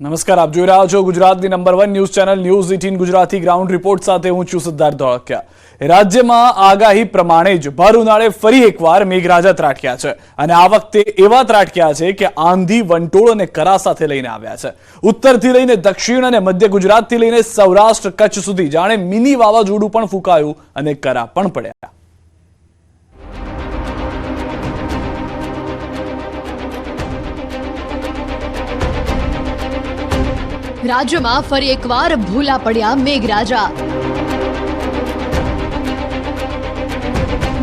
નમસ્કાર, આપ જોઈ રહ્યા છો ગુજરાતની number 1 news channel news 18 Gujarati ground report સાથે હું છું સિદ્ધાર્થ ધોળકિયા। રાજ્યમાં આગાહી પ્રમાણે જ ભર ઉનાળે ફરી એકવાર મેઘરાજા ત્રાટક્યા છે અને આ વખતે એવા ત્રાટક્યા છે કે આંધી, વંટોળ અને કરા સાથે લઈને આવ્યા છે। ઉત્તરથી લઈને દક્ષિણ અને મધ્ય ગુજરાતથી લઈને સૌરાષ્ટ્ર કચ્છ સુધી જાણે મિની વાવાઝોડું પણ ફૂંકાયું અને કરા પણ પડ્યા। રાજ્યમાં ફરી એકવાર ભૂલા પડ્યા મેઘરાજા।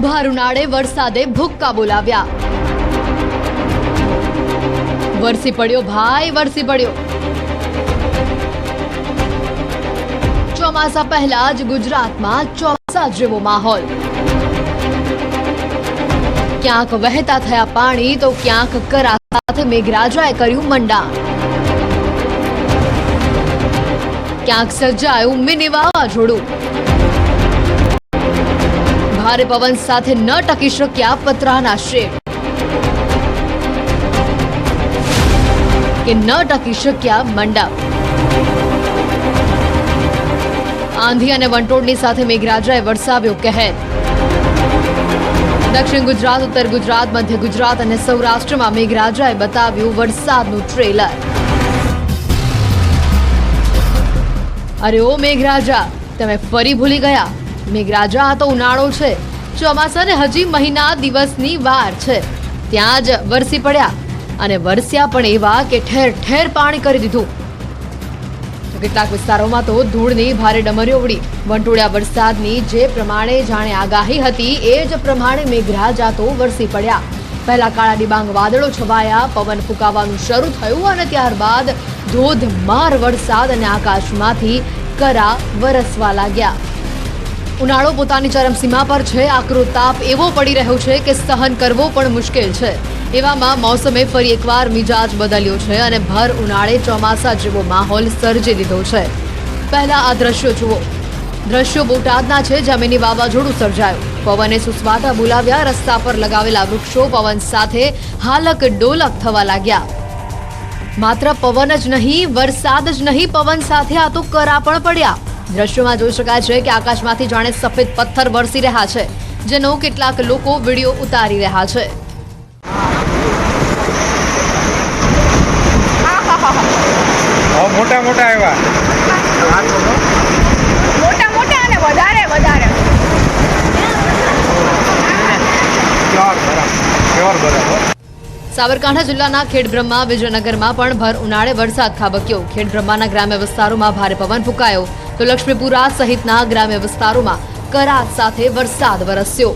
ભર ઉનાળે વરસાદે ભૂક્કા બોલાવ્યા। વરસી પડ્યો ભાઈ, વરસી પડ્યો। ચોમાસા પહેલા જ ગુજરાતમાં ચોમાસા જેવો માહોલ। ક્યાંક વહેતા થયા પાણી તો ક્યાંક કરા સાથે મેઘરાજાએ કર્યું મંડાણ। ક્યાંક સર્જાયું મિની વાવાઝોડું। ભારે પવન સાથે ન ટકી શક્યા પતરાના શેડ કે ન ટકી શક્યા મંડપ। આંધી અને વંટોળની સાથે મેઘરાજાએ વરસાવ્યો કહેર। દક્ષિણ ગુજરાત, ઉત્તર ગુજરાત, મધ્ય ગુજરાત અને સૌરાષ્ટ્રમાં મેઘરાજાએ બતાવ્યું વરસાદનું ટ્રેલર। અરે ઓ મેઘરાજા, તમે ફરી ભૂલી ગયા? મેઘરાજા, આ તો ઉનાળો છે, ચોમાસાને હજી મહિના દિવસની વાર છે, ત્યાં જ વરસી પડ્યા અને વરસ્યા પણ એવા કે ઠેર ઠેર પાણી કરી દીધું। તો કેટલાક વિસ્તારોમાં તો ધૂળની ભારે ડમરીઓ ઉડી। વંટોળિયા વરસાદની જે પ્રમાણે જાણે આગાહી હતી એ જ પ્રમાણે મેઘરાજા તો વરસી પડ્યા। પહેલા કાળા ડિબાંગ વાદળો છવાયા, પવન ફૂંકાવાનું શરૂ થયું અને ત્યારબાદ ધોધમાર વરસાદ અને આકાશમાંથી કરા વરસવા લાગ્યા। ઉનાળો પોતાની ચરમસીમા પર છે। આકરો તાપ એવો પડી રહ્યો છે કે સહન કરવો પણ મુશ્કેલ છે। એવામાં મોસમે ફરી એકવાર મિજાજ બદલ્યો છે અને ભર ઉનાળે ચોમાસા જેવો માહોલ સર્જી દીધો છે। પહેલા આ દ્રશ્યો જુઓ। દ્રશ્યો બોટાદના છે, જ્યાં મિની વાવાઝોડું સર્જાયું। પવને સુસવાટા બોલાવ્યા। રસ્તા પર લગાવેલા વૃક્ષો પવન સાથે હાલક ડોલક થવા લાગ્યા। માત્ર પવન જ નહીં, વરસાદ જ નહીં, પવન સાથે આ તો કરા પણ પડ્યા। દ્રશ્યોમાં જોઈ શકાય છે કે આકાશમાંથી જાણે સફેદ પથ્થર વરસી રહ્યા છે, જેનો કેટલાક લોકો વિડીયો ઉતારી રહ્યા છે। મોટા મોટા આવ્યા, મોટા મોટા અને વધારે વધારે સાબરકાંઠા જિલ્લાના ખેડબ્રહ્મા, વિજયનગરમાં પણ ભર ઉનાળે વરસાદ ખાબક્યો। ખેડબ્રહ્માના ગ્રામ્ય વિસ્તારોમાં ભારે પવન ફૂંકાયો તો લક્ષ્મીપુરા સહિતના ગ્રામ્ય વિસ્તારોમાં કરા સાથે વરસાદ વરસ્યો।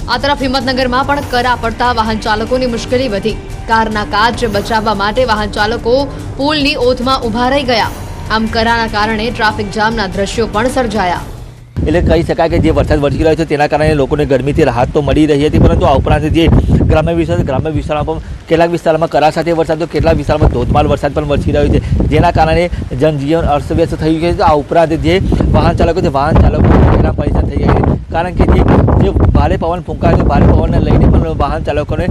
આ તરફ હિંમતનગરમાં પણ કરા પડતા વાહન ચાલકોની મુશ્કેલી વધી। કારના કાચ બચાવવા માટે વાહન ચાલકો પુલની ઓથમાં ઊભા રહી ગયા। આમ કરાના કારણે ટ્રાફિક જામના દ્રશ્યો પણ સર્જાયા। એટલે કહી શકાય કે જે વરસાદ વરસી રહ્યો છે તેના કારણે લોકોને ગરમીથી રાહત તો મળી રહી હતી, પરંતુ આ ઉપરાંત જે ગ્રામ્ય વિસ્તારમાં પણ કેટલાક વિસ્તારમાં કરા સાથે વરસાદ, તો કેટલાક વિસ્તારમાં ધોધમાર વરસાદ પણ વરસી રહ્યો છે, જેના કારણે જનજીવન અસ્તવ્યસ્ત થયું છે। આ ઉપરાંત જે વાહન ચાલકો એના પરેશાન થઈ ગયા છે, કારણ કે જે ભારે પવન ફૂંકાય છે, ભારે પવનને લઈને પણ વાહન ચાલકોને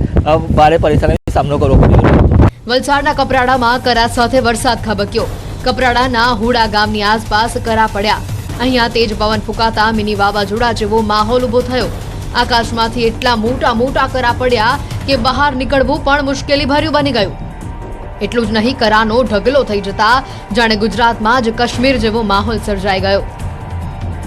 ભારે પરેશાનીનો સામનો કરવો પડ્યો। વલસાડના કપરાડામાં કરા સાથે વરસાદ ખાબક્યો। કપરાડાના હુડા ગામની આસપાસ કરા પડ્યા। અહીંયા તેજ પવન ફૂંકાતા મિની વાવાઝોડા જેવો માહોલ ઉભો થયો। આકાશમાંથી એટલા મોટા મોટા કરા પડ્યા કે બહાર નીકળવું પણ મુશ્કેલી ભર્યું બની ગયું। એટલું જ નહીં, કરાનો ઢગલો થઈ જતા જાણે ગુજરાતમાં જ કાશ્મીર જેવો માહોલ સર્જાઈ ગયો।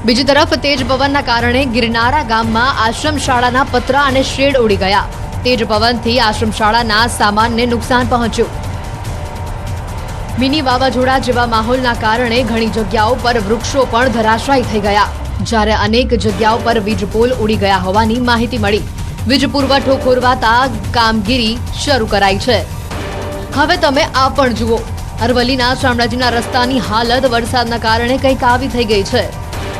બીજી તરફ તેજ પવનના કારણે ગિરનારા ગામમાં આશ્રમ શાળાના પતરા અને શેડ ઉડી ગયા। તેજ પવનથી આશ્રમ શાળાના સામાનને નુકસાન પહોંચ્યું। મિની વાવાઝોડા જેવા માહોલના કારણે ઘણી જગ્યાઓ પર વૃક્ષો પણ ધરાશાયી થઈ ગયા, જ્યારે અનેક જગ્યાઓ પર વીજ પોલ ઉડી ગયા હોવાની માહિતી મળી। વીજ પુરવઠો ખોરવાતા કામગીરી શરૂ કરાઈ છે। હવે તમે આ પણ જુઓ। અરવલ્લીના શામળાજીના રસ્તાની હાલત વરસાદના કારણે કંઈક આવી થઈ ગઈ છે।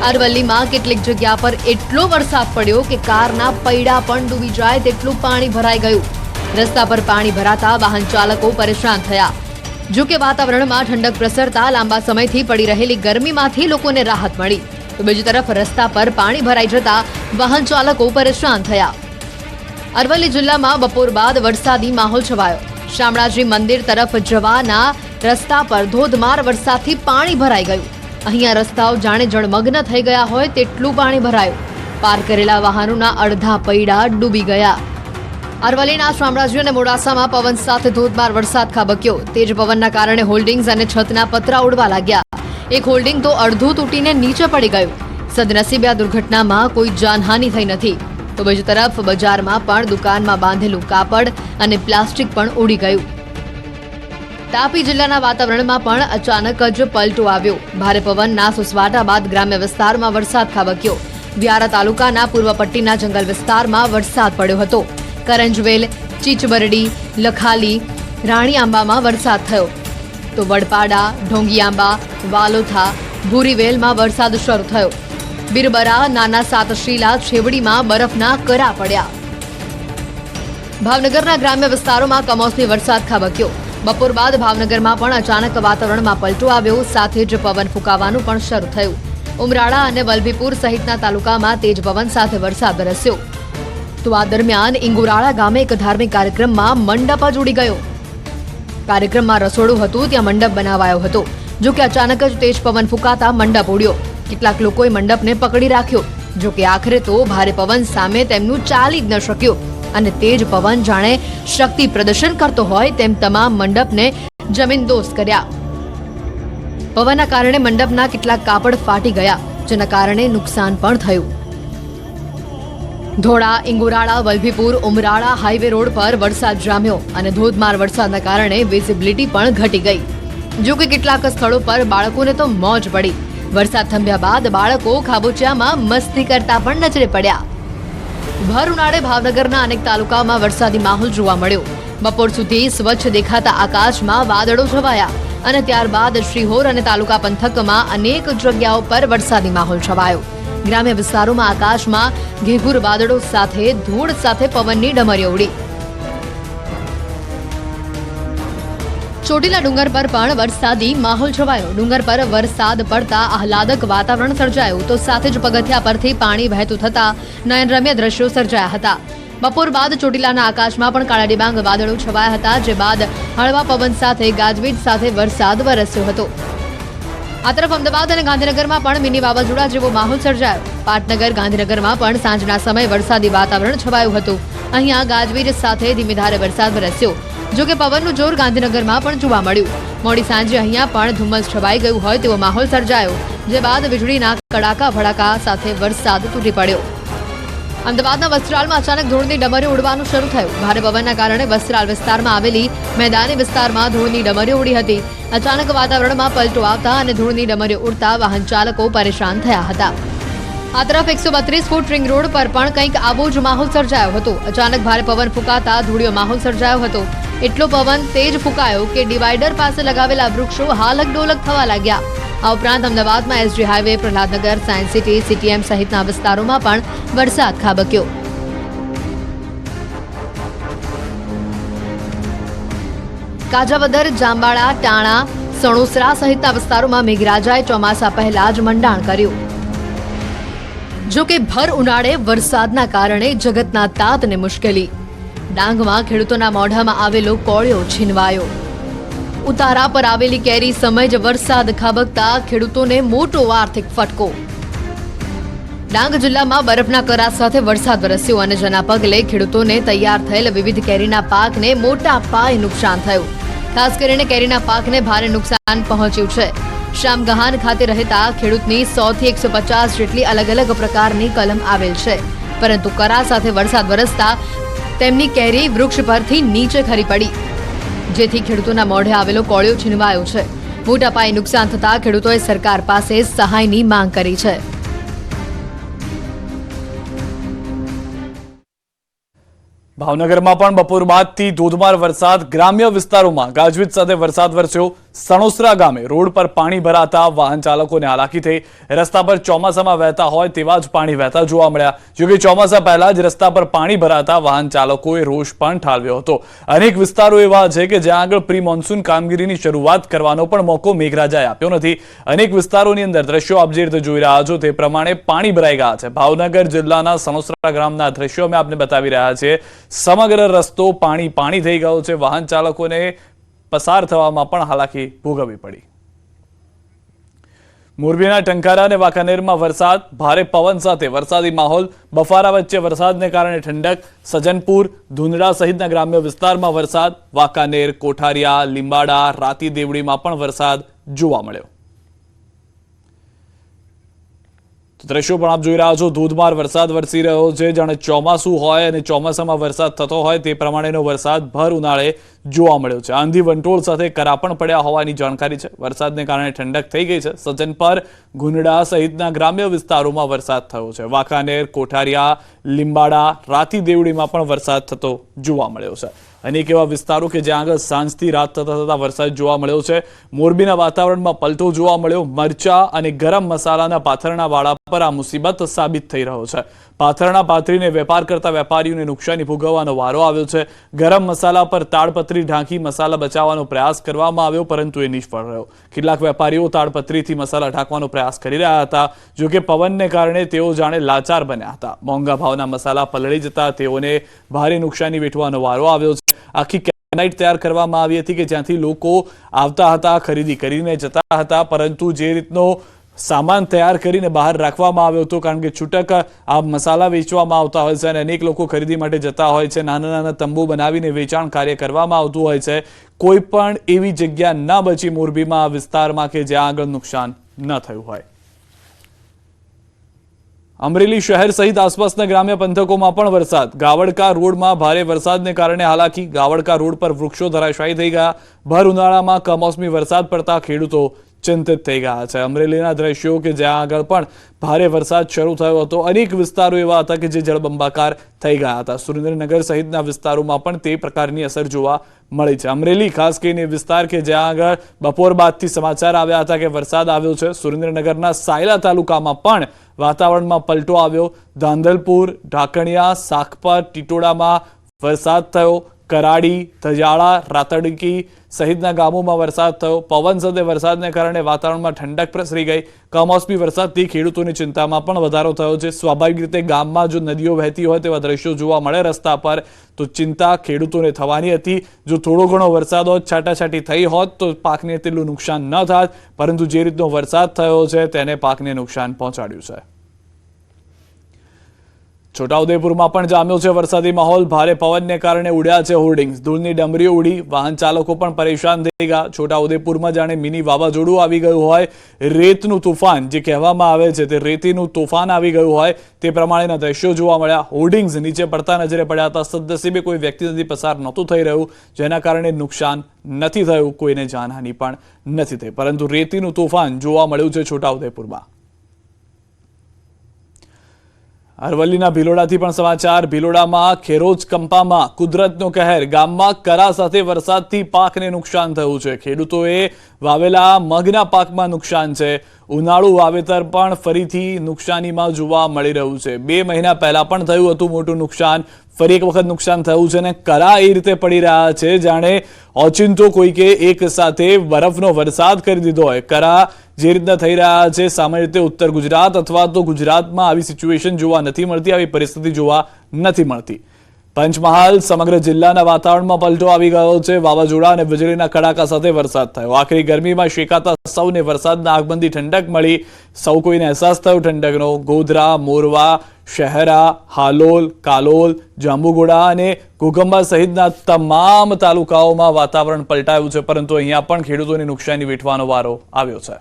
અરવલ્લીમાં કેટલીક જગ્યા પર એટલો વરસાદ પડ્યો કે કારના પૈડા પણ ડૂબી જાય તેટલું પાણી ભરાઈ ગયું। રસ્તા પર પાણી ભરાતા વાહન ચાલકો પરેશાન થયા। જો કે વાતાવરણમાં ઠંડક પ્રસરતા લાંબા સમયથી પડી રહેલી ગરમીમાંથી લોકોને રાહત મળી, તો બીજી તરફ રસ્તા પર પાણી ભરાઈ જતા વાહન ચાલકો પરેશાન થયા। અરવલ્લી જિલ્લામાં બપોર બાદ વરસાદી માહોલ છવાયો। શામળાજી મંદિર તરફ જવાના રસ્તા પર ધોધમાર વરસાદથી પાણી ભરાઈ ગયું. અહીંયા રસ્તાઓ જાણે જળમગ્ન થઈ ગયા હોય તેટલું પાણી ભરાયું. પાર કરેલા વાહનોના અડધા પૈડા ડૂબી ગયા. અરવલ્લીના શામળાજી અને મોડાસામાં પવન સાથે ધોધમાર વરસાદ ખાબક્યો. તેજ પવનના કારણે હોલ્ડિંગ્સ અને છતના પતરા ઉડવા લાગ્યા. એક હોલ્ડિંગ તો અડધું તૂટીને નીચે પડી ગયું. સદનસીબે આ દુર્ઘટનામાં કોઈ જાનહાનિ થઈ નથી. તો બીજી તરફ બજારમાં પણ દુકાનમાં બાંધેલું કાપડ અને પ્લાસ્ટિક પણ ઉડી ગયું. તાપી જિલ્લાના વાતાવરણમાં પણ અચાનક જ પલટો આવ્યો. ભારે પવનના સુસવાટા બાદ ગ્રામ્ય વિસ્તારમાં વરસાદ ખાબક્યો. વ્યારા તાલુકાના પૂર્વ પટ્ટીના જંગલ વિસ્તારમાં વરસાદ પડ્યો હતો. કરંજવેલ, ચીચબરડી, લખાલી, રાણીઆંબામાં વરસાદ થયો. તો વડપાડા, ઢોંગીઆંબા, વાલોથા, ભૂરીવેલમાં વરસાદ શરૂ થયો. બિરબરા, નાના સાતશીલા, છેવડીમાં બરફના કરા પડ્યા. ભાવનગરના ગ્રામ્ય વિસ્તારોમાં કમોસમી વરસાદ ખાબક્યો. બપોર બાદ ભાવનગરમાં પણ અચાનક વાતાવરણમાં પલટો આવ્યો. સાથે જ પવન ફૂંકાવાનું પણ શરૂ થયું. ઉમરાળા અને વલભીપુર સહિતના તાલુકામાં તેજ પવન સાથે વરસાદ વરસ્યો. તો આ દરમિયાન ઇંગુરાળા ગામે એક ધાર્મિક કાર્યક્રમમાં મંડપ જ ઉડી ગયો. કાર્યક્રમમાં રસોડું હતું, ત્યાં મંડપ બનાવાયો હતો. જો કે અચાનક જ તેજ પવન ફૂંકાતા મંડપ ઉડ્યો. કેટલાક લોકોએ મંડપને પકડી રાખ્યો. જો કે આખરે તો ભારે પવન સામે તેમનું ચાલી જ ન શક્યું અને તેજ પવન જાણે શક્તિ પ્રદર્શન કરતો હોય તેમ તમામ મંડપને જમીનદોસ્ત કર્યા. પવનના કારણે મંડપના કેટલાક કાપડ ફાટી ગયા, જેના કારણે નુકસાન પણ થયું. ધોળા, ઇંગુરાળા, વલભીપુર, ઉમરાળા હાઈવે રોડ પર વરસાદ જામ્યો અને ધોધમાર વરસાદના કારણે વિઝિબિલિટી પણ ઘટી ગઈ. જો કે કેટલાક સ્થળો પર બાળકોને તો મોજ પડી. વરસાદ થંભ્યા બાદ બાળકો ખાબોચિયામાં મસ્તી કરતા પણ નજરે પડ્યા. ભર ઉનાળે ભાવનગરના અનેક તાલુકામાં વરસાદી માહોલ જોવા મળ્યો. બપોર સુધી સ્વચ્છ દેખાતા આકાશમાં વાદળો છવાયા અને ત્યારબાદ શિહોર અને તાલુકા પંથકમાં અનેક જગ્યાઓ પર વરસાદી માહોલ છવાયો. ગ્રામ્ય વિસ્તારોમાં આકાશમાં ઘેઘૂર વાદળો સાથે ધૂળ સાથે પવનની ડમરીઓ ઉડી. ચોટીલા ડુંગર પર પણ વરસાદી માહોલ છવાયો. ડુંગર પર વરસાદ પડતા આહલાદક વાતાવરણ સર્જાયું. તો સાથે જ પગથિયા પરથી પાણી વહેતું થતા નયનરમ્ય દ્રશ્યો સર્જાયા હતા. બપોર બાદ ચોટીલાના આકાશમાં પણ કાળા ડિબાંગ વાદળો છવાયા હતા, જે બાદ હળવા પવન સાથે ગાજવીજ સાથે વરસાદ વરસ્યો હતો. આ તરફ અમદાવાદ અને ગાંધીનગરમાં પણ મિની વાવાઝોડા જેવો માહોલ સર્જાયો. પાટનગર, ગાંધીનગરમાં પણ સાંજના સમયે વરસાદી વાતાવરણ છવાયું હતું. અહીંયા ગાજવીજ સાથે ધીમી ધારે વરસાદ વરસ્યો. જો કે પવનનું જોર ગાંધીનગરમાં પણ જોવા મળ્યું. મોડી સાંજે અહીંયા પણ ધુમ્મસ છવાઈ ગયું હોય તેવો માહોલ સર્જાયો, જે બાદ વીજળીના કડાકા ભડાકા સાથે વરસાદ તૂટી પડ્યો. અમદાવાદના વસ્ત્રાલમાં અચાનક ધૂળની ડમરીઓ ઉડવાનું શરૂ થયું. ભારે પવનના કારણે વસ્ત્રાલ વિસ્તારમાં આવેલી મેદાની વિસ્તારમાં ધૂળની ડમરીઓ ઉડી હતી. અચાનક વાતાવરણમાં પલટો આવતા અને ધૂળની ડમરીઓ ઉડતા વાહન ચાલકો પરેશાન થયા હતા. આ તરફ 132 ફૂટ રિંગ રોડ પર પણ કંઈક આવો જ માહોલ સર્જાયો હતો. અચાનક ભારે પવન ફૂંકાતા ધૂળિયો માહોલ સર્જાયો હતો. એટલો પવન તેજ ફૂંકાયો કે ડિવાઈડર પાસે લગાવેલા વૃક્ષો હાલક ડોલક થવા લાગ્યા. આ ઉપરાંત અમદાવાદમાં SG highway, Prahlad Nagar, science city, CTM સહિતના વિસ્તારોમાં પણ વરસાદ ખાબક્યો. કાજાવદર, જાંબાળા, ટાણા, સણોસરા સહિતના વિસ્તારોમાં મેઘરાજાએ ચોમાસા પહેલા જ મંડાણ કર્યું. જો કે ભર ઉનાળે વરસાદના કારણે જગતના તાતને મુશ્કેલી. ડાંગમાં ખેડૂતોના મોઢામાં આવેલો કોળિયો છીનવાયો. ઉતારા પર આવેલી કેરી સમય જ વરસાદ ખાબકતા ખેડૂતોને મોટો આર્થિક ફટકો. ડાંગ જિલ્લામાં બરફના કરા સાથે વરસાદ વરસ્યો અને જેના પગલે ખેડૂતોને તૈયાર થયેલ વિવિધ કેરીના પાકને મોટા પાયે નુકસાન થયું. ખાસ કરીને કેરીના પાકને ભારે નુકસાન પહોંચ્યું છે. શામગહાન ખાતે રહેતા ખેડૂતની 100 થી 150 જેટલી અલગ અલગ પ્રકારની કલમ આવેલ છે, પરંતુ કરા સાથે વરસાદ વરસતા તેમની કેરી વૃક્ષ પરથી નીચે ખરી પડી, જેથી ખેડૂતોના મોઢે આવેલો કોળિયો છીનવાયો છે. મોટા પાયે નુકસાન થતા ખેડૂતોએ સરકાર પાસે સહાયની માંગ કરી છે. ભાવનગરમાં પણ બપોર બાદથી ધોધમાર વરસાદ. ગ્રામ્ય વિસ્તારોમાં ગાજવીજ સાથે વરસાદ વરસ્યો. સણોસરા ગામે રોડ પર પાણી ભરાતા વાહન ચાલકોને હાલાકી થઈ. રસ્તા પર ચોમાસામાં વહેતા હોય તેવા જ પાણી વહેતા જોવા મળ્યા. જોકે ચોમાસા પહેલા જ રસ્તા પર પાણી ભરાતા વાહન ચાલકોએ રોષ પણ ઠાલવ્યો હતો. અનેક વિસ્તારો એવા છે કે જ્યાં આગળ પ્રી મોન્સૂન કામગીરીની શરૂઆત કરવાનો પણ મોકો મેઘરાજાએ આપ્યો નથી. અનેક વિસ્તારોની અંદર દ્રશ્યો આપ જે રીતે જોઈ રહ્યા છો તે પ્રમાણે પાણી ભરાઈ ગયા છે. ભાવનગર જિલ્લાના સણોસરા ગામના દ્રશ્યો અમે આપને બતાવી રહ્યા છીએ. સમગ્ર રસ્તો પાણી થઈ ગયો છે. વાહન ચાલકોને પસાર થવામાં પણ હાલાકી ભોગવવી પડી. મોરબીના ટંકારા અને વાંકાનેરમાં વરસાદ, ભારે પવન સાથે વરસાદી માહોલ, બફારા વચ્ચે વરસાદને કારણે ઠંડક, સજનપુર, ધુંધળા સહિતના ગ્રામ્ય વિસ્તારમાં વરસાદ, વાંકાનેર, કોઠારિયા, લીંબાડા, રાતી દેવડીમાં પણ વરસાદ જોવા મળ્યો. દ્રશ્યો પણ આપ જોઈ રહ્યા છો, ધોધમાર વરસાદ વરસી રહ્યો છે. જાણે ચોમાસું હોય અને ચોમાસામાં વરસાદ થતો હોય તે પ્રમાણેનો વરસાદ ભર ઉનાળે જોવા મળ્યો છે. આંધી વંટોળ સાથે કરા પણ પડ્યા હોવાની જાણકારી છે. વરસાદને કારણે ઠંડક થઈ ગઈ છે. સજ્જનપર, ગુંડડા સહિતના ગ્રામ્ય વિસ્તારોમાં વરસાદ થયો છે. વાંકાનેર, કોઠારિયા, લીંબાડા, રાતી દેવડીમાં પણ વરસાદ થતો જોવા મળ્યો છે. અનેક એવા વિસ્તારો કે જ્યાં આગળ સાંજથી રાત થતા વરસાદ જોવા મળ્યો છે. મોરબીના વાતાવરણમાં પલટો જોવા મળ્યો. મરચા અને ગરમ મસાલાના પાથરણા વાળા પર આ મુસીબત સાબિત થઈ રહ્યો છે. પાથરણા પાથરીને વેપાર કરતા વેપારીઓને નુકસાની ભોગવવાનો વારો આવ્યો છે. ગરમ મસાલા પર તાડપત્રી ઢાંકી મસાલા બચાવવાનો પ્રયાસ કરવામાં આવ્યો, પરંતુ એ નિષ્ફળ રહ્યો. કેટલાક વેપારીઓ તાડપત્રીથી મસાલા ઢાંકવાનો પ્રયાસ કરી રહ્યા હતા. જોકે પવનને કારણે તેઓ જાણે લાચાર બન્યા હતા. મોંઘા ભાવના મસાલા પલળી જતા તેઓને ભારે નુકસાની વેઠવાનો વારો આવ્યો છે. આખી કેનાઇટ તૈયાર કરવામાં આવી હતી કે જ્યાંથી લોકો આવતા હતા, ખરીદી કરીને જતા હતા, પરંતુ જે રીતનો સામાન તૈયાર કરીને બહાર રાખવામાં આવ્યો હતો, કારણ કે છૂટક આ મસાલા વેચવામાં આવતા હોય છે અને અનેક લોકો ખરીદી માટે જતા હોય છે. નાના નાના તંબુ બનાવીને વેચાણ કાર્ય કરવામાં આવતું હોય છે. કોઈ પણ એવી જગ્યા ન બચી મોરબીમાં આ વિસ્તારમાં કે જ્યાં આગળ નુકસાન ન થયું હોય. અમરેલી શહેર સહિત આસપાસના ગ્રામ્ય પંથકોમાં પણ વરસાદ. ગાવડકા રોડમાં ભારે વરસાદને કારણે હાલાકી. ગાવડકા રોડ પર વૃક્ષો ધરાશાયી થઈ ગયા. ભર ઉનાળામાં કમોસમી વરસાદ પડતા ખેડૂતો ચિંતિત થઈ ગયા છે. અમરેલીના દ્રશ્યો કે જ્યાં આગળ પણ ભારે વરસાદ શરૂ થયો હતો. અનેક વિસ્તારો એવા હતા કે જે જળબંબાકાર થઈ ગયા હતા. સુરેન્દ્રનગર સહિતના વિસ્તારોમાં પણ તે પ્રકારની અસર જોવા મળી છે. અમરેલી ખાસ કરીને વિસ્તાર કે જ્યાં આગળ બપોર બાદથી સમાચાર આવ્યા હતા કે વરસાદ આવ્યો છે. સુરેન્દ્રનગરના સાયલા તાલુકામાં પણ વાતાવરણમાં પલટો આવ્યો. ધાંધલપુર, ઢાકણિયા, સાખપર, ટીટોડામાં વરસાદ થયો. કરાડી, ધજાળા, રાતડકી સહિતના ગામોમાં વરસાદ થયો. પવન સાથે વરસાદને કારણે વાતાવરણમાં ઠંડક પ્રસરી ગઈ. કમોસમી વરસાદથી ખેડૂતોની ચિંતામાં પણ વધારો થયો છે. સ્વાભાવિક રીતે ગામમાં જો નદીઓ વહેતી હોય તેવા દ્રશ્યો જોવા મળે રસ્તા પર, તો ચિંતા ખેડૂતોને થવાની હતી. જો થોડો ઘણો વરસાદ હોત, છાંટાછાંટી થઈ હોત તો પાકને તેટલું નુકસાન ન થાત, પરંતુ જે રીતનો વરસાદ થયો છે તેને પાકને નુકસાન પહોંચાડ્યું છે. છોટાઉદેપુરમાં પણ જામ્યો છે વરસાદી માહોલ. ભારે પવનને કારણે ઉડ્યા છે હોર્ડિંગ્સ. ધૂળની ડમરીઓ ઉડી, વાહન ચાલકો પણ પરેશાન થઈ ગયા. છોટાઉદેપુરમાં જાણે મિની વાવાઝોડું આવી ગયું હોય. રેતનું તોફાન જે કહેવામાં આવે છે તે રેતીનું તોફાન આવી ગયું હોય તે પ્રમાણેના દ્રશ્યો જોવા મળ્યા. હોર્ડિંગ્સ નીચે પડતા નજરે પડ્યા હતા. સદનસીબે કોઈ વ્યક્તિ નથી પસાર નહોતું થઈ રહ્યું, જેના કારણે નુકસાન નથી થયું. કોઈને જાનહાનિ પણ નથી થઈ, પરંતુ રેતીનું તોફાન જોવા મળ્યું છે છોટાઉદેપુરમાં. અરવલ્લીના ભિલોડાથી પણ સમાચાર. ભિલોડામાં ખેરોજ કંપામાં કુદરતનો કહેર. ગામમાં કરા સાથે વરસાદથી પાકને નુકસાન થયું છે. ખેડૂતોએ વાવેલા મગના પાકમાં નુકસાન છે. ઉનાળુ વાવેતર પણ ફરીથી નુકસાનીમાં જોવા મળી રહ્યું છે. 2 મહિના પહેલા પણ થયું હતું મોટું નુકસાન. ફરી એક વખત નુકસાન થયું છે અને કરા એ રીતે પડી રહ્યા છે જાણે ઓચિંતો કોઈકે એક સાથે બરફનો વરસાદ કરી દીધો હોય. કરા જે રીતના થઈ રહ્યા છે, સામાન્ય રીતે ઉત્તર ગુજરાત અથવા તો ગુજરાતમાં આવી સિચ્યુએશન જોવા નથી મળતી, આવી પરિસ્થિતિ જોવા નથી મળતી. પંચમહાલ સમગ્ર જિલ્લાના વાતાવરણમાં પલટો આવી ગયો છે. વાવાઝોડા અને વીજળીના કડાકા સાથે વરસાદ થયો. આખરી ગરમીમાં શેકાતા સૌને વરસાદના આગમનથી ઠંડક મળી. સૌ કોઈને અહેસાસ થયો ઠંડકનો. ગોધરા, મોરવા, શહેરા, હાલોલ, કાલોલ, જાંબુઘોડા અને ઘોઘંબા સહિતના તમામ તાલુકાઓમાં વાતાવરણ પલટાયું છે, પરંતુ અહીંયા પણ ખેડૂતોની નુકસાની વેઠવાનો વારો આવ્યો છે.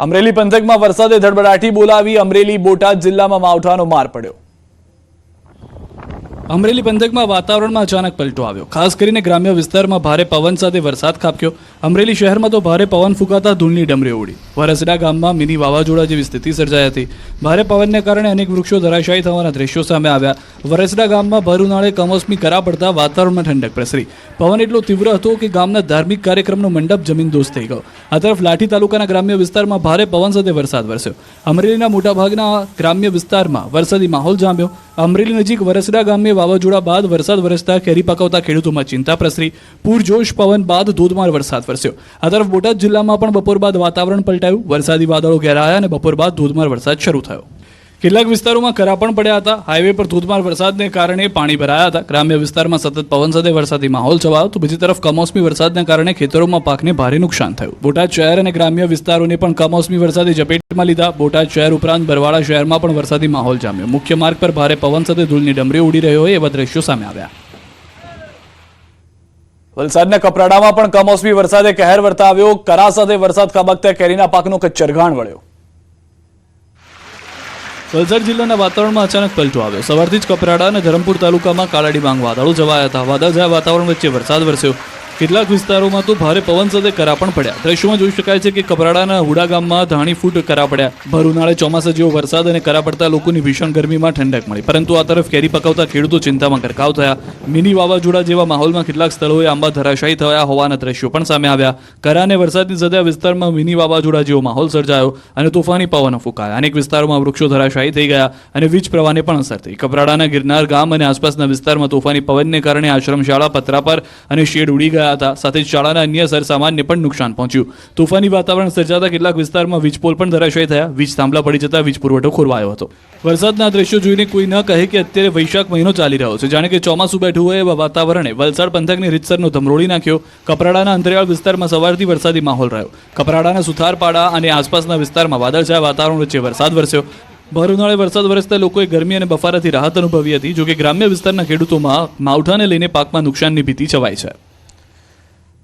અમરેલી પંથકમાં વરસાદે ધડબડાટી બોલાવી. અમરેલી, બોટાદ જિલ્લામાં માવઠાનો માર પડ્યો. અમરેલી પંથકમાં વાતાવરણમાં અચાનક પલટો આવ્યો. ખાસ કરીને ગ્રામ્ય વિસ્તારમાં ભારે પવન સાથે વરસાદ ખાબક્યો. અમરેલી શહેરમાં તો ભારે પવન ફૂંકાતા ધૂળની ડમરીઓ ઉડી. વરસડા ગામમાં મિની વાવાઝોડા જેવી સ્થિતિ સર્જાઈ હતી. ભારે પવનને કારણે અનેક વૃક્ષો ધરાશાયી થવાના દ્રશ્યો સામે આવ્યા. વરસડા ગામમાં ભર ઉનાળે કમોસમી કરા પડતા વાતાવરણમાં ઠંડક પ્રસરી. પવન એટલો તીવ્ર હતો કે ગામના ધાર્મિક કાર્યક્રમનો મંડપ જમીનદોસ્ત થઈ ગયો. આ તરફ લાઠી તાલુકાના ગ્રામ્ય વિસ્તારમાં ભારે પવન સાથે વરસાદ વરસ્યો. અમરેલીના મોટાભાગના ગ્રામ્ય વિસ્તારમાં વરસાદી માહોલ જામ્યો. અમરેલી નજીક વરસડા ગામે વાવાઝોડા બાદ વરસાદ વરસતા કેરી પકવતા ખેડૂતોમાં ચિંતા પ્રસરી. પૂરજોશ પવન બાદ ધોધમાર વરસાદ વરસ્યો. આ તરફ બોટાદ જિલ્લામાં પણ બપોર બાદ વાતાવરણ પલટાયું. વરસાદી વાદળો ઘેરાયા અને બપોર બાદ ધોધમાર વરસાદ શરૂ થયો. કેટલાક વિસ્તારોમાં કરા પણ પડ્યા હતા. હાઈવે પર ધોધમાર વરસાદને કારણે પાણી ભરાયા હતા. ગ્રામ્ય વિસ્તારમાં સતત પવન સાથે વરસાદી માહોલ છવાયો તો બીજી તરફ કમોસમી વરસાદને કારણે ખેતરોમાં પાકને ભારે નુકસાન થયું. બોટાદ શહેર અને ગ્રામ્ય વિસ્તારોને પણ કમોસમી વરસાદે ઝપેટમાં લીધા. બોટાદ શહેર ઉપરાંત બરવાળા શહેરમાં પણ વરસાદી માહોલ જામ્યો. મુખ્ય માર્ગ પર ભારે પવન સાથે ધૂળની ડમરી ઉડી રહ્યો હોય એવા દ્રશ્યો સામે આવ્યા. વલસાડના કપરાડામાં પણ કમોસમી વરસાદે કહેર વર્તાવ્યો. કરા સાથે વરસાદ ખાબકતા કેરીના પાકનો કચ્ચરઘાણ વળ્યો. વલસાડ જિલ્લાના વાતાવરણમાં અચાનક પલટો આવ્યો. સવારથી જ કપરાડા અને ધરમપુર તાલુકામાં કાળા ડિબાંગ વાદળો છવાયા હતા. વાદળછાયા વાતાવરણ વચ્ચે વરસાદ વરસ્યો. કેટલાક વિસ્તારોમાં તો ભારે પવન સાથે કરા પણ પડ્યા. દ્રશ્યોમાં જોઈ શકાય છે કે કપરાડાના હુડા ગામમાં ધાણી ફૂટ કરા પડ્યા. ભર ઉનાળે ચોમાસા જેવો વરસાદ અને કરા પડતા લોકોની ભીષણ ગરમીમાં ઠંડક મળી. પરંતુ આ તરફ કેરી પકવતા ખેડૂતો ચિંતામાં ગરકાવ થયા. મિની વાવાઝોડા જેવા માહોલમાં કેટલાક સ્થળોએ આંબા ધરાશાયી થયા હોવાના દ્રશ્યો પણ સામે આવ્યા. કરા અને વરસાદની સાથે વિસ્તારમાં મિની વાવાઝોડા જેવો માહોલ સર્જાયો અને તોફાની પવનો ફૂંકાયા. અનેક વિસ્તારોમાં વૃક્ષો ધરાશાયી થઈ ગયા અને વીજ પ્રવાહને પણ અસર થઈ. કપરાડાના ગિરનાર ગામ અને આસપાસના વિસ્તારમાં તોફાની પવનને કારણે આશ્રમશાળા, પતરાપર અને શેડ ઉડી ગયા હતા. સાથે જ શાળાના અન્ય સરસામાનને પણ નુકસાન પહોંચ્યું. તોફાની વાતાવરણ સર્જાતા કેટલાક વિસ્તારમાં વીજપોલ પણ ધરાશાયી થયા. વીજ થાંભલા પડી જતા વીજ પુરવઠો ખોરવાયો હતો. વરસાદના દ્રશ્યો જોઈને કોઈ ન કહે કે અત્યારે વૈશાખ મહિનો ચાલી રહ્યો છે. જાણે કે ચોમાસું બેઠું હોય એવા વાતાવરણે વલસાડ પંથકની રીતસરનો ધમરોળી નાખ્યો. કપરાડાના અંતરિયાળ વિસ્તારમાં સવારથી વરસાદી માહોલ રહ્યો. કપરાડાના સુથારપાડા અને આસપાસના વિસ્તારમાં વાદળછાયા વાતાવરણ વચ્ચે વરસાદ વરસ્યો. ભર ઉનાળે વરસાદ વરસતા લોકોએ ગરમી અને બફારાથી રાહત અનુભવી હતી. જોકે ગ્રામ્ય વિસ્તારના ખેડૂતોમાં માવઠાને લઈને પાકમાં નુકસાનની ભીતિ છવાઈ છે.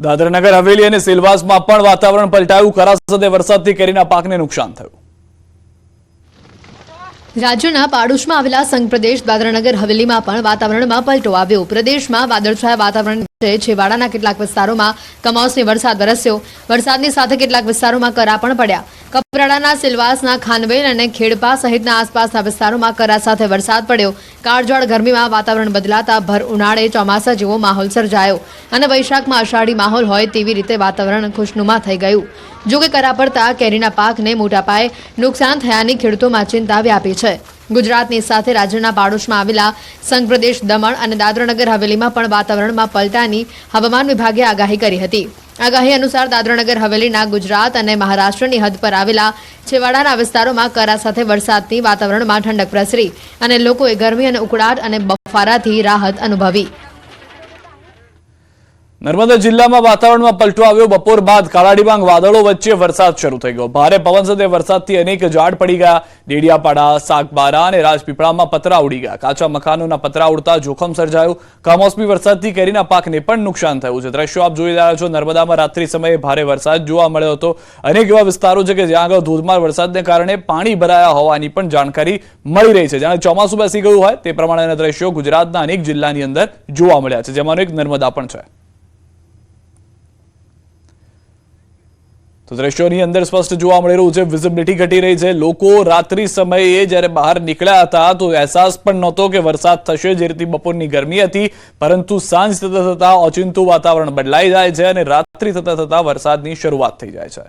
દાદરાનગર હવેલી અને સેલવાસમાં પણ વાતાવરણ પલટાયું. કરા સાથે વરસાદથી કેરીના પાકને નુકસાન થયું. રાજ્યના પાડોશમાં આવેલા સંઘ પ્રદેશ દાદરાનગર હવેલીમાં પણ વાતાવરણમાં પલટો આવ્યો. પ્રદેશમાં વાદળછાયા વાતાવરણ વચ્ચે છેવાડાના કેટલાક વિસ્તારોમાં કમોસમી વરસાદ વરસ્યો. વરસાદની સાથે કેટલાક વિસ્તારોમાં કરા પણ પડ્યા. કપરાડાના સિલવાસના ખાનવેલ અને ખેડપા સહિતના આસપાસના વિસ્તારોમાં કરા સાથે વરસાદ પડ્યો. કાળઝાળ ગરમીમાં વાતાવરણ બદલાતા ભર ઉનાળે ચોમાસા જેવો માહોલ સર્જાયો અને વૈશાખમાં અષાઢી માહોલ હોય તેવી રીતે વાતાવરણ ખુશનુમા થઈ ગયું. જોકે કરા પડતા કેરીના પાકને મોટા પાયે નુકસાન થયાની ખેડૂતોમાં ચિંતા વ્યાપી છે. ગુજરાતની સાથે રાજ્યના પાડોશમાં આવેલા સંઘ પ્રદેશ દમણ અને દાદરાનગર હવેલીમાં પણ વાતાવરણમાં પલટાની હવામાન વિભાગે આગાહી કરી હતી. આગાહી અનુસાર દાદરાનગર હવેલીના ગુજરાત અને મહારાષ્ટ્રની હદ પર આવેલા છેવાડાના વિસ્તારોમાં કરા સાથે વરસાદથી વાતાવરણમાં ઠંડક પ્રસરી અને લોકોએ ગરમી અને ઉકળાટ અને બફારાથી રાહત અનુભવી. નર્મદા જિલ્લામાં વાતાવરણમાં પલટો આવ્યો. બપોર બાદ કાળા ડિબાંગ વાદળો વચ્ચે વરસાદ શરૂ થઈ ગયો. ભારે પવન સાથે વરસાદથી અનેક ઝાડ પડી ગયા. ડેડિયાપાડા, સાગબારા અને રાજપીપળામાં પતરા ઉડી ગયા. કાચા મકાનોના પતરા ઉડતા જોખમ સર્જાયું. કમોસમી વરસાદથી કેરીના પાકને પણ નુકસાન થયું છે. દ્રશ્યો આપ જોઈ રહ્યા છો. નર્મદામાં રાત્રિ સમયે ભારે વરસાદ જોવા મળ્યો હતો. અનેક એવા વિસ્તારો છે કે જ્યાં આગળ ધોધમાર વરસાદને કારણે પાણી ભરાયા હોવાની પણ જાણકારી મળી રહી છે. જાણે ચોમાસું બેસી ગયું હોય તે પ્રમાણેના દ્રશ્યો ગુજરાતના અનેક જિલ્લાની અંદર જોવા મળ્યા છે, જેમાંનો એક નર્મદા પણ છે. તો દ્રશ્યોની અંદર સ્પષ્ટ જોવા મળી રહ્યું છે. વિઝિબિલિટી ઘટી રહી છે. લોકો રાત્રિ સમયે જ્યારે બહાર નીકળ્યા હતા તો અહેસાસ પણ નહોતો કે વરસાદ થશે. જે રીતે બપોરની ગરમી હતી, પરંતુ સાંજ થતા થતા ઓચિંતું વાતાવરણ બદલાઈ જાય છે અને રાત્રિ થતા થતા વરસાદની શરૂઆત થઈ જાય છે.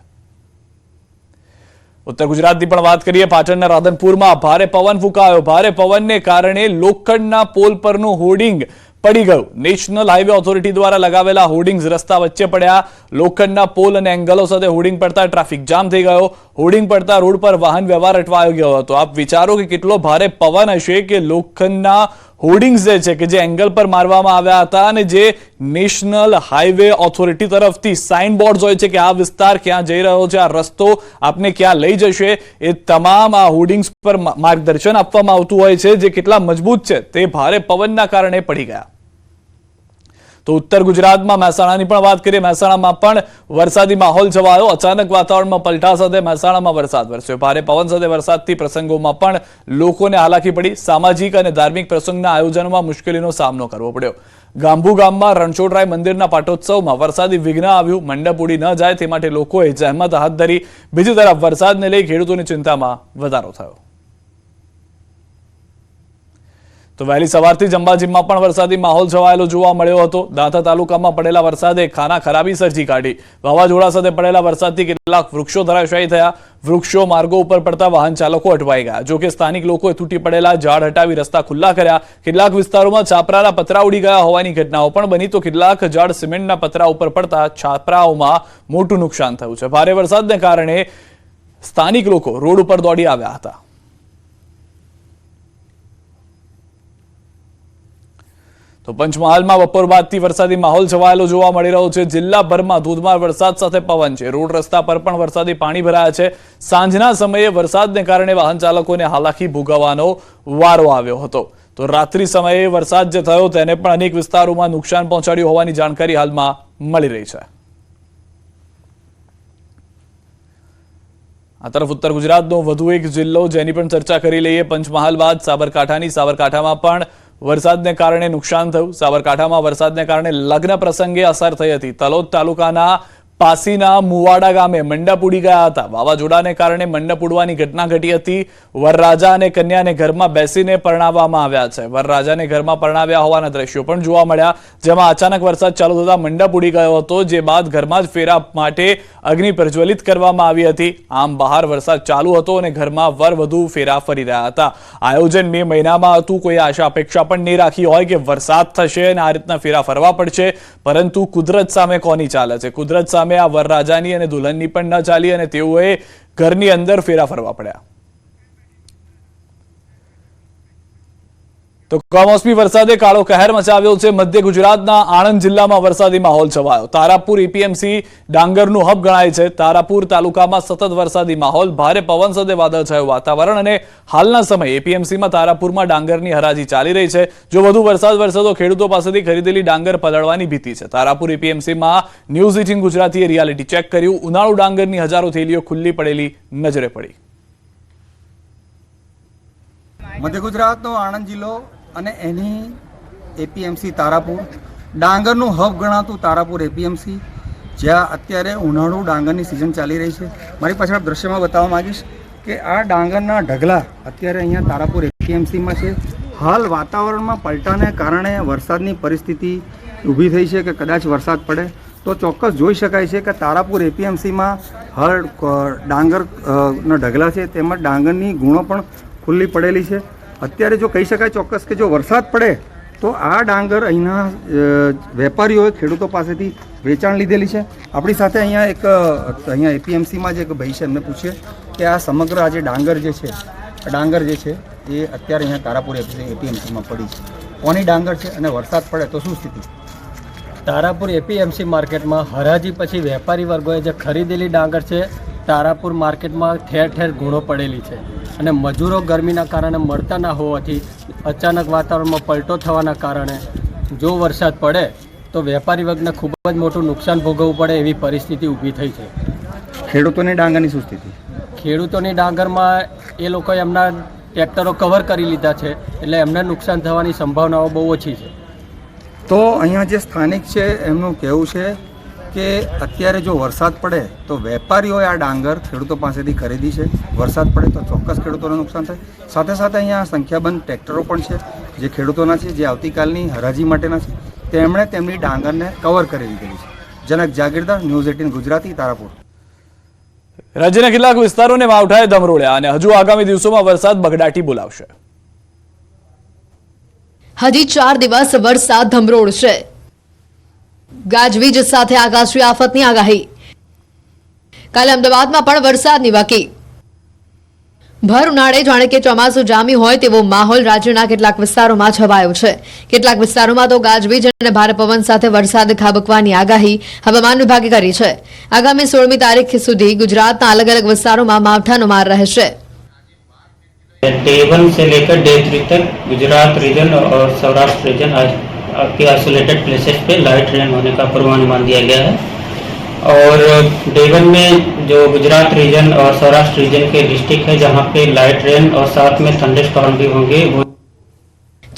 ઉત્તર ગુજરાતની પણ વાત કરીએ. પાટણના રાધનપુરમાં ભારે પવન ફૂંકાયો. ભારે પવનને કારણે લોખંડના પોલ પરનું હોર્ડિંગ પડી ગયું. નેશનલ હાઈવે ઓથોરિટી દ્વારા લગાવેલા હોર્ડિંગ્સ રસ્તા વચ્ચે પડ્યા. લોખંડના પોલ અને એંગલો સાથે હોર્ડિંગ પડતા ટ્રાફિક જામ થઈ ગયો. હોર્ડિંગ પડતા રોડ પર વાહન વ્યવહાર અટવાઈ ગયો હતો. આપ વિચારો કે કેટલો ભારે પવન હશે કે લોખંડના હોર્ડિંગ્સ જે છે કે જે એંગલ પર મારવામાં આવ્યા હતા અને જે નેશનલ હાઈવે ઓથોરિટી તરફથી સાઇન બોર્ડ હોય છે કે આ વિસ્તાર ક્યાં જઈ રહ્યો છે, આ રસ્તો આપને ક્યાં લઈ જશે, એ તમામ આ હોર્ડિંગ્સ પર માર્ગદર્શન આપવામાં આવતું હોય છે, જે કેટલા મજબૂત છે તે ભારે પવનના કારણે પડી ગયા. તો ઉત્તર ગુજરાતમાં મહેસાણાની પણ વાત કરીએ. મહેસાણામાં પણ વરસાદી માહોલ છવાયો. અચાનક વાતાવરણમાં પલટા સાથે મહેસાણામાં વરસાદ વરસ્યો. ભારે પવન સાથે વરસાદથી પ્રસંગોમાં પણ લોકોને હાલાકી પડી. સામાજિક અને ધાર્મિક પ્રસંગના આયોજનમાં મુશ્કેલીનો સામનો કરવો પડ્યો. ગાંભુ ગામમાં રણછોડરાય મંદિરના પાટોત્સવમાં વરસાદી વિઘ્ન આવ્યું. મંડપ ઉડી ન જાય તે માટે લોકોએ જહેમત હાથ ધરી. બીજી તરફ વરસાદને લઈ ખેડૂતોની ચિંતામાં વધારો થયો. તો વહેલી સવારથી જ અંબાજીમાં પણ વરસાદી માહોલ છવાયેલો જોવા મળ્યો હતો. દાંતા તાલુકામાં પડેલા વરસાદે ખાના ખરાબી સર્જી કાઢી. વાવાઝોડા સાથે પડેલા વરસાદથી કેટલાક વૃક્ષો ધરાશાયી થયા. વૃક્ષો માર્ગો ઉપર પડતા વાહન ચાલકો અટવાઈ ગયા. જોકે સ્થાનિક લોકોએ તૂટી પડેલા ઝાડ હટાવી રસ્તા ખુલ્લા કર્યા. કેટલાક વિસ્તારોમાં છાપરાના પતરા ઉડી ગયા હોવાની ઘટનાઓ પણ બની. તો કેટલાક ઝાડ સિમેન્ટના પતરા ઉપર પડતા છાપરાઓમાં મોટું નુકસાન થયું છે. ભારે વરસાદને કારણે સ્થાનિક લોકો રોડ ઉપર દોડી આવ્યા હતા. તો પંચમહાલમાં બપોર બાદથી વરસાદી માહોલ છવાયેલો જોવા મળી રહ્યો છે. જિલ્લાભરમાં ધોધમાર વરસાદ સાથે પવન છે. રોડ રસ્તા પર પણ વરસાદી પાણી ભરાયા છે. સાંજના સમયે વરસાદને કારણે વાહન ચાલકોને હાલાકી ભોગવવાનો વારો આવ્યો હતો. તો રાત્રિ સમયે વરસાદ જે થયો તેને પણ અનેક વિસ્તારોમાં નુકસાન પહોંચાડ્યું હોવાની જાણકારી હાલમાં મળી રહી છે. આ તરફ ઉત્તર ગુજરાતનો વધુ એક જિલ્લો જેની પણ ચર્ચા કરી લઈએ. પંચમહાલ બાદ સાબરકાંઠામાં પણ વરસાદને કારણે નુકસાન થયું. સાબરકાંઠામાં વરસાદને કારણે લગ્ન પ્રસંગે અસર થઈ હતી. તલોદ તાલુકાના પાસીના મુવાડા ગામે મંડપ ઉડી ગયા હતા. વાવાઝોડાને કારણે મંડપ ઉડવાની ઘટના ઘટી હતી. વરરાજા અને કન્યાને ઘરમાં બેસીને પરણાવવામાં આવ્યા છે. વરરાજાને ઘરમાં પરણાવ્યા હોવાના દ્રશ્યો પણ જોવા મળ્યા, જેમાં અચાનક વરસાદ ચાલુ થતા મંડપ ઉડી ગયો હતો, જે બાદ ઘરમાં જ ફેરા માટે અગ્નિ પ્રજ્વલિત કરવામાં આવી હતી. આમ બહાર વરસાદ ચાલુ હતો અને ઘરમાં વર વધુ ફેરા ફરી રહ્યા હતા. આયોજન મે મહિનામાં હતું. કોઈ આશા અપેક્ષા પણ નહીં રાખી હોય કે વરસાદ થશે અને આ રીતના ફેરા ફરવા પડશે, પરંતુ કુદરત સામે કોની ચાલે છે? કુદરત સામે આ વરરાજાની અને દુલ્હનની પણ ન ચાલી અને તેઓએ ઘરની અંદર ફેરા ફરવા પડ્યા. તો કમોસમી વરસાદે કાળો કહેર મચાવ્યો છે. મધ્ય ગુજરાતના આણંદ જિલ્લામાં વરસાદી માહોલ છવાયો. તારાપુર એપીએમસી ડાંગરનું હબ ગણાય છે. તારાપુર તાલુકામાં સતત વરસાદી માહોલ, ભારે પવન સાથે વાદળછાયું વાતાવરણ અને હાલના સમયે એપીએમસીમાં તારાપુરમાં ડાંગરની હરાજી ચાલી રહી છે. જો વધુ વરસાદ વરસે તો ખેડૂતો પાસેથી ખરીદેલી ડાંગર પલળવાની ભીતિ છે. તારાપુર એપીએમસીમાં ન્યૂઝ 18 ગુજરાતીએ રિયાલિટી ચેક કર્યું. ઉનાળુ ડાંગરની હજારો થેલીઓ ખુલ્લી પડેલી નજરે પડી. મધ્ય ગુજરાતનો આણંદ જિલ્લો અને એની એપીએમસી તારાપુર, ડાંગરનું હબ ગણાતું તારાપુર એપીએમસી, જ્યાં અત્યારે ઉનાળુ ડાંગરની સિઝન ચાલી રહી છે. મારી પાછળ દ્રશ્યમાં બતાવવા માગીશ કે આ ડાંગરના ઢગલા અત્યારે અહીંયા તારાપુર એપીએમસીમાં છે. હાલ વાતાવરણમાં પલટાને કારણે વરસાદની પરિસ્થિતિ ઊભી થઈ છે કે કદાચ વરસાદ પડે તો ચોક્કસ જોઈ શકાય છે કે તારાપુર એપીએમસીમાં હાલ ડાંગરના ઢગલા છે, તેમજ ડાંગરની ગુણો પણ ખુલ્લી પડેલી છે. અત્યારે જો કહી શકાય ચોક્કસ કે જો વરસાદ પડે તો આ ડાંગર અહીંના વેપારીઓએ ખેડૂતો પાસેથી વેચાણ લીધેલી છે. આપણી સાથે અહીંયા એપીએમસીમાં જે એક ભાઈ છે એમને પૂછીએ કે આ સમગ્ર આ જે ડાંગર જે છે એ અત્યારે અહીંયા તારાપુર એપીએમસીમાં પડી છે. કોની ડાંગર છે અને વરસાદ પડે તો શું સ્થિતિ? તારાપુર એપીએમસી માર્કેટમાં હરાજી પછી વેપારી વર્ગોએ જે ખરીદેલી ડાંગર છે, તારાપુર માર્કેટમાં ઠેર ઠેર ગુણો પડેલી છે અને મજૂરો ગરમીના કારણે મળતા ના હોવાથી અચાનક વાતાવરણમાં પલટો થવાના કારણે જો વરસાદ પડે તો વેપારી વર્ગને ખૂબ જ મોટું નુકસાન ભોગવવું પડે એવી પરિસ્થિતિ ઊભી થઈ છે. ખેડૂતોની ડાંગરની શું સ્થિતિ? ખેડૂતોની ડાંગરમાં એ લોકોએ એમના ટ્રેક્ટરો કવર કરી લીધા છે, એટલે એમને નુકસાન થવાની સંભાવનાઓ બહુ ઓછી છે. તો અહીંયા જે સ્થાનિક છે એમનું કહેવું છે કે અત્યારે જો વરસાદ પડે તો વેપારીઓએ આ ડાંગર ખેડૂતો પાસેથી ખરીદી છે. વરસાદ પડે તો ચોક્કસ ખેડૂતોને નુકસાન થાય. સાથે સાથે અહીંયા સંખ્યાબંધ ટ્રેક્ટરો પણ છે જે ખેડૂતોના છે, જે આવતીકાલની હરાજી માટેના છે. તેમણે તેમની ડાંગરને કવર કરી દીધેલી છે. જનક જાગીરદાર, ન્યૂઝ 18 ગુજરાતી, તારાપુર. રાજ્યના કેટલાક વિસ્તારોને માવઠાએ ધમરોળ્યા અને હજુ આગામી દિવસોમાં વરસાદ બગડાટી બોલાવશે. હજી 4 દિવસ વરસાદ ધમરોળશે. ગાજવીજ સાથે આકાશી આફતની આગાહી. કાલે અમદાવાદમાં પણ વરસાદની વકી. ભર ઉનાળે જાણે કે ચોમાસું જામ્યું હોય તેવો માહોલ રાજ્યના કેટલાક વિસ્તારોમાં છવાયો છે. કેટલાક વિસ્તારોમાં તો ગાજવીજ અને ભારે પવન સાથે વરસાદ ખાબકવાની આગાહી હવામાન વિભાગે કરી છે. આગામી 16મી તારીખ સુધી ગુજરાતના અલગ અલગ વિસ્તારોમાં માવઠાનો માર રહેશે. डे 1 से लेकर डे 3 तक गुजरात रीजन और सौराष्ट्र रीजन के आइसोलेटेड प्लेसेस पे लाइट रेन होने का पूर्वानुमान दिया गया है और डे 1 में जो गुजरात रीजन और सौराष्ट्र रीजन के डिस्ट्रिक्ट है जहां पे लाइट रेन और साथ में थंडरस्टॉर्म भी होंगे.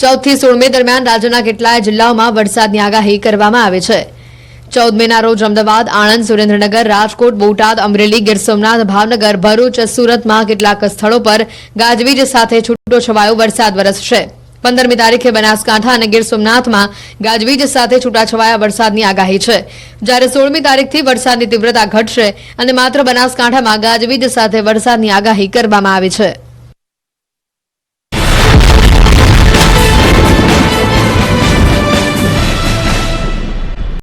14 થી 16 મે દરમિયાન રાજ્યના કેટલાય જિલ્લાઓમાં વરસાદની આગાહી કરવામાં આવી છે. 14 મેના રોજ અમદાવાદ, આણંદ, સુરેન્દ્રનગર, રાજકોટ, બોટાદ, અમરેલી, ગીર સોમનાથ, ભાવનગર, ભરૂચ, સુરતમાં કેટલાક સ્થળો પર ગાજવીજ સાથે છૂટો છવાયો વરસાદ વરસશે. 15મી તારીખે બનાસકાંઠા અને ગીર સોમનાથમાં ગાજવીજ સાથે છૂટાછવાયા વરસાદની આગાહી છે, જ્યારે 16મી તારીખથી વરસાદની તીવ્રતા ઘટશે અને માત્ર બનાસકાંઠામાં ગાજવીજ સાથે વરસાદની આગાહી કરવામાં આવી છે.